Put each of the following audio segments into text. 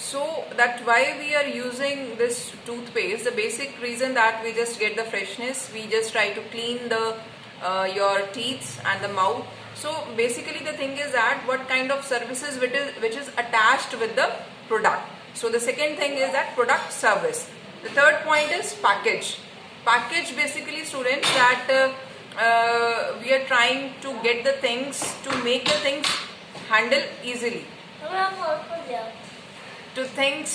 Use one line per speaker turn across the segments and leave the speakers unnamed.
So that why we are using this toothpaste, the basic reason that we just get the freshness, we just try to clean the your teeth and the mouth. So basically the thing is that what kind of services which is attached with the product. So the second thing is that product service. The third point is package. Package basically, students, that we are trying to get the things to make the things handle easily. To things,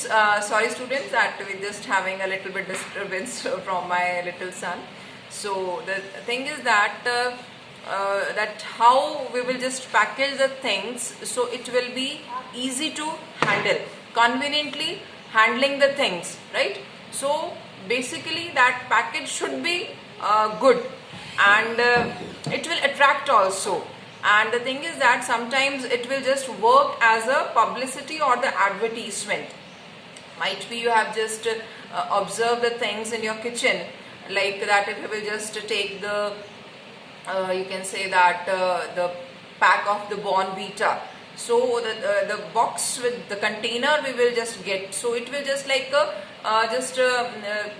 sorry students, that we're just having a little bit disturbance from my little son. So the thing is that that how we will just package the things so it will be easy to handle, conveniently handling the things, right? So basically that package should be good, and it will attract also. And the thing is that sometimes it will just work as a publicity or the advertisement. Might be you have just observed the things in your kitchen, like that if you will just take the you can say that the pack of the Bonvita. So the box with the container we will just get. So it will just like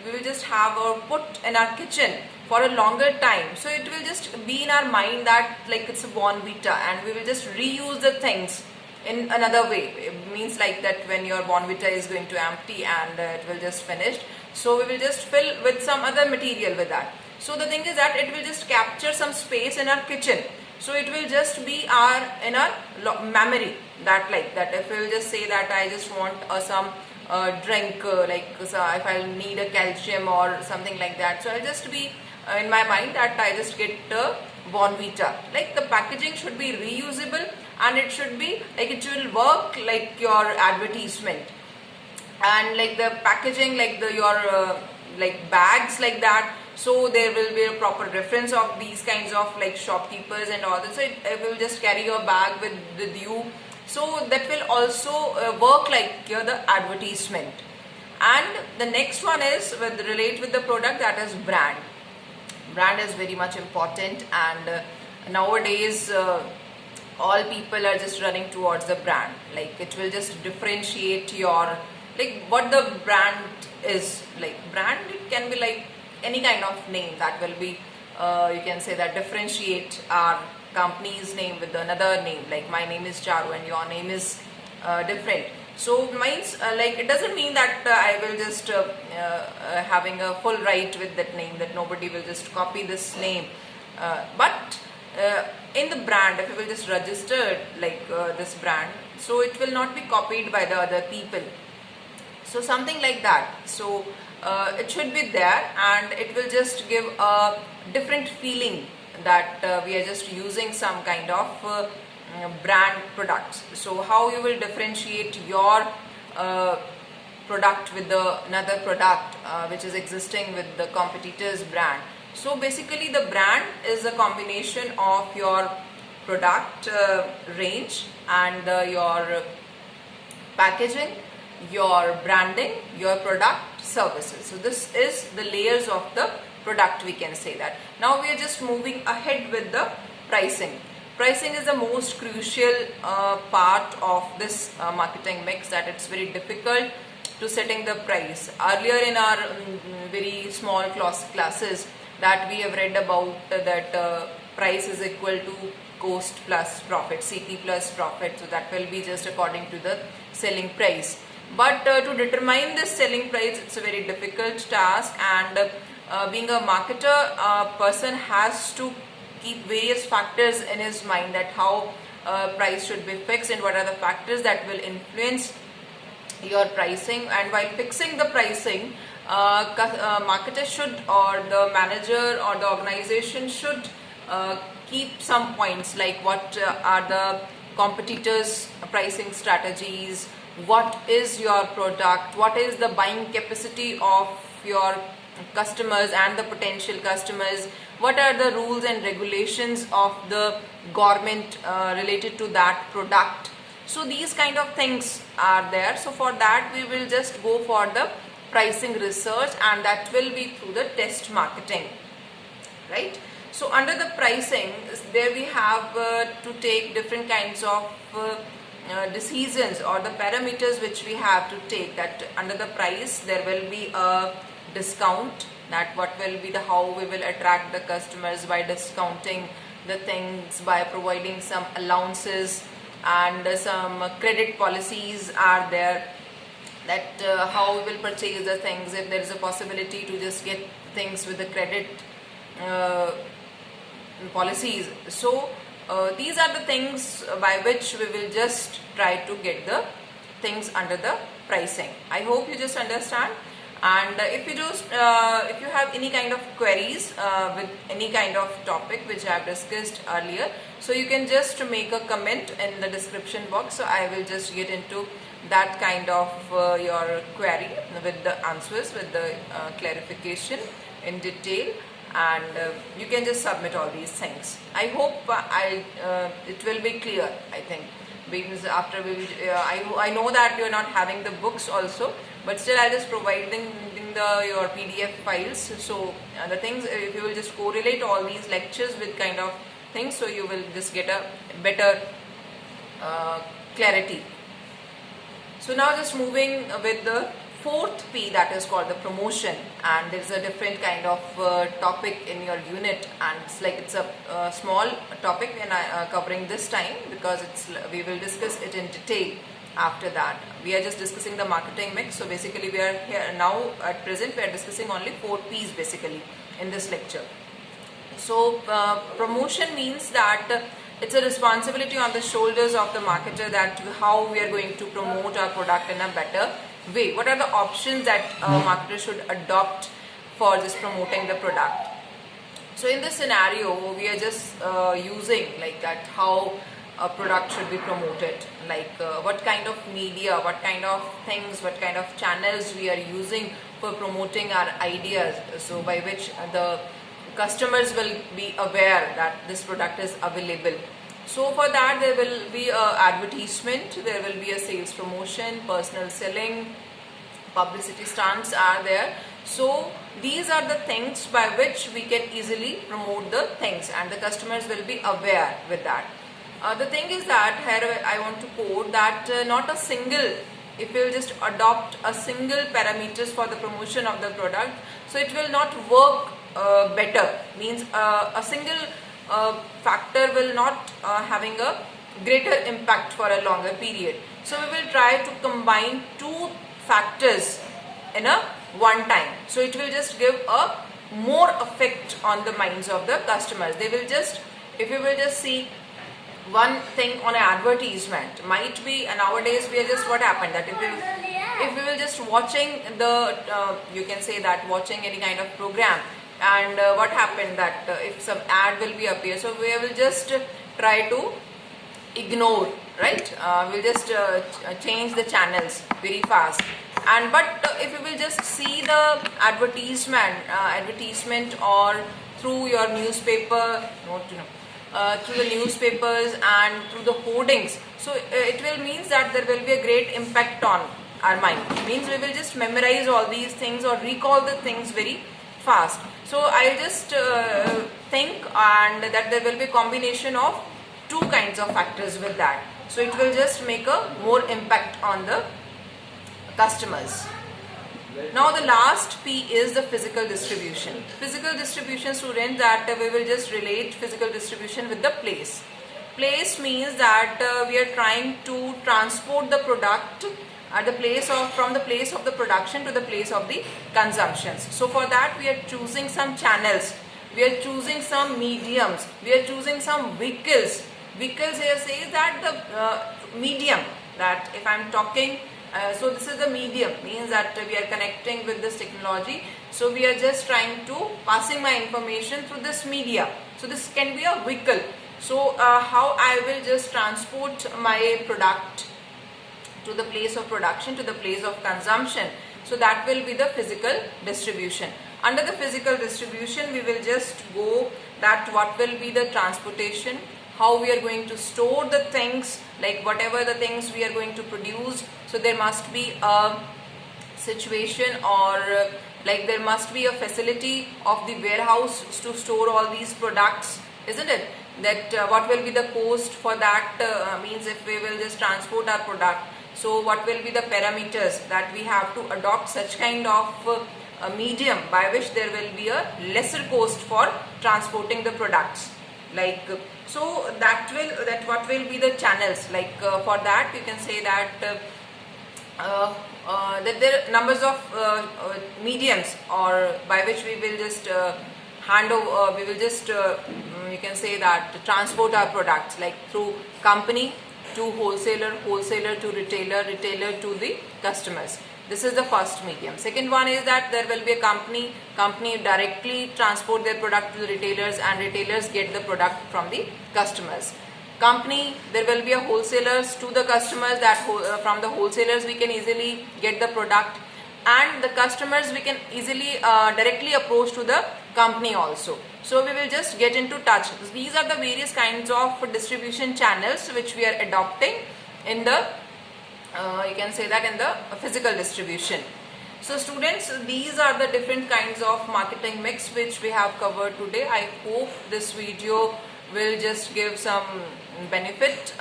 we will just have or put in our kitchen for a longer time. So it will just be in our mind that like it's a Bonvita, and we will just reuse the things in another way. It means like that when your Bonvita is going to empty and it will just finish, so we will just fill with some other material with that. So the thing is that it will just capture some space in our kitchen. So it will just be in our memory, that like that if we will just say that I just want some drink, like so if I need a calcium or something like that, so I'll just be in my mind that I just get Bonvita. Like the packaging should be reusable, and it should be like it will work like your advertisement. And like the packaging, like your like bags like that, so there will be a proper reference of these kinds of like shopkeepers and all that. So it will just carry your bag with you, so that will also work like the advertisement. And the next one is relate with the product, that is brand. Brand is very much important, and nowadays all people are just running towards the brand. Like it will just differentiate your, like what the brand is. Like brand, it can be like any kind of name that will be you can say that differentiate our company's name with another name. Like my name is Charu and your name is different. So means like it doesn't mean that I will just having a full right with that name, that nobody will just copy this name. But in the brand, if you will just register like this brand, so it will not be copied by the other people. So something like that. So it should be there, and it will just give a different feeling that we are just using some kind of brand products. So how you will differentiate your product with another product which is existing with the competitor's brand. So basically the brand is a combination of your product range and your packaging, your branding, your product services. So this is the layers of the product, we can say that. Now we are just moving ahead with the pricing. Pricing is the most crucial part of this marketing mix, that it's very difficult to setting the price. Earlier in our very small classes that we have read about that price is equal to cost plus profit, CP plus profit. So that will be just according to the selling price. But to determine this selling price, it's a very difficult task, and being a marketer, person has to keep various factors in his mind, that how price should be fixed and what are the factors that will influence your pricing. And while fixing the pricing, marketer should, or the manager or the organization should keep some points, like what are the competitors' pricing strategies, what is your product, what is the buying capacity of your customers and the potential customers, what are the rules and regulations of the government related to that product. So these kind of things are there. So for that we will just go for the pricing research, and that will be through the test marketing, right? So under the pricing, there we have to take different kinds of decisions or the parameters which we have to take, that under the price there will be a discount, that what will be the how we will attract the customers by discounting the things, by providing some allowances, and some credit policies are there, that how we will purchase the things, if there is a possibility to just get things with the credit policies. So these are the things by which we will just try to get the things under the pricing. I hope you just understand. And if you have any kind of queries with any kind of topic which I have discussed earlier, so you can just make a comment in the description box, so I will just get into that kind of your query with the answers, with the clarification in detail, and you can just submit all these things. I hope it will be clear, I think, because after I know that you are not having the books also, but still I just providing your PDF files. So the things, if you will just correlate all these lectures with kind of things, so you will just get a better clarity. So now just moving with the fourth P, that is called the promotion, and there is a different kind of topic in your unit, and it's a small topic and I covering this time, because we will discuss it in detail. After that we are just discussing the marketing mix. So basically we are here now, at present we are discussing only 4 P's basically in this lecture. So promotion means that it's a responsibility on the shoulders of the marketer, that how we are going to promote our product in a better way. What are the options that a marketer should adopt for just promoting the product? So in this scenario we are just using like that, how a product should be promoted, like what kind of media, what kind of things, what kind of channels we are using for promoting our ideas, so by which the customers will be aware that this product is available. So for that there will be a advertisement, there will be a sales promotion, personal selling, publicity stunts are there. So these are the things by which we can easily promote the things, and the customers will be aware with that. The thing is that here I want to quote that not a single, if you will just adopt a single parameters for the promotion of the product, so it will not work better. Means a single factor will not having a greater impact for a longer period. So we will try to combine 2 factors in a one time. So it will just give a more effect on the minds of the customers. They will just, if you will just see one thing on an advertisement, might be, and nowadays we are just, what happened that if we will just watching the you can say that watching any kind of program, and what happened that if some ad will be appear, so we will just try to ignore, right? We'll just change the channels very fast. And but if you will just see the advertisement or through your newspaper, through the newspapers and through the hoardings, so it will means that there will be a great impact on our mind. Means we will just memorize all these things or recall the things very fast. So I'll just think, and that there will be a combination of 2 kinds of factors with that. So it will just make a more impact on the customers. Now the last P is the physical distribution. Physical distribution, students, that we will just relate physical distribution with the place. Place means that we are trying to transport the product at the place of, from the place of the production to the place of the consumptions. So for that we are choosing some channels, we are choosing some mediums, we are choosing some vehicles. Vehicles here says that the medium, that if I am talking, so this is the medium, means that we are connecting with this technology. So we are just trying to passing my information through this media. So this can be a vehicle. So how I will just transport my product to the place of production, to the place of consumption. So that will be the physical distribution. Under the physical distribution we will just go that what will be the transportation, how we are going to store the things, like whatever the things we are going to produce. So there must be a situation, or like there must be a facility of the warehouse to store all these products, isn't it? that what will be the cost for that, means if we will just transport our product, so what will be the parameters that we have to adopt such kind of a medium by which there will be a lesser cost for transporting the products. Like so that what will be the channels, like for that you can say that that there are numbers of mediums or by which we will just hand over, we will just you can say that transport our products, like through company to wholesaler, wholesaler to retailer, retailer to the customers. This is the first medium. Second one is that there will be a company directly transport their product to the retailers and retailers get the product from the customers. Company, there will be a wholesalers to the customers, that from the wholesalers we can easily get the product, and the customers we can easily directly approach to the company also. So we will just get into touch. These are the various kinds of distribution channels which we are adopting in the you can say that in the physical distribution. So students, these are the different kinds of marketing mix which we have covered today. I hope this video will just give some benefit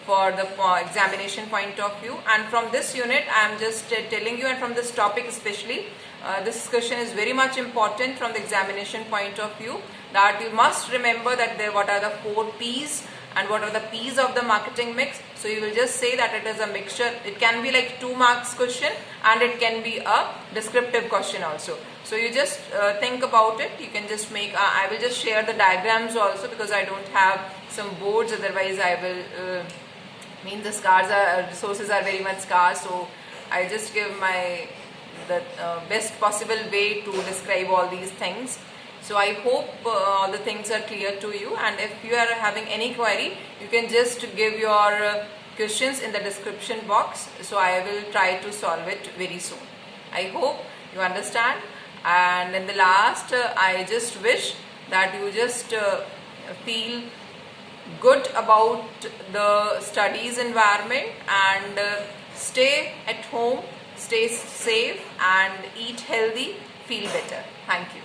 for the examination point of view, and from this unit I am just telling you, and from this topic especially, this question is very much important from the examination point of view, that you must remember that what are the 4 P's and what are the P's of the marketing mix. So you will just say that it is a mixture. It can be like 2 marks question and it can be a descriptive question also. So you just think about it. You can just make, I will just share the diagrams also because I don't have some boards, otherwise I will, the resources are very much scarce, so I just give the best possible way to describe all these things. So I hope all the things are clear to you, and if you are having any query, you can just give your questions in the description box. So I will try to solve it very soon. I hope you understand, and in the last I just wish that you just feel good about the studies environment and stay at home, stay safe and eat healthy, feel better. Thank you.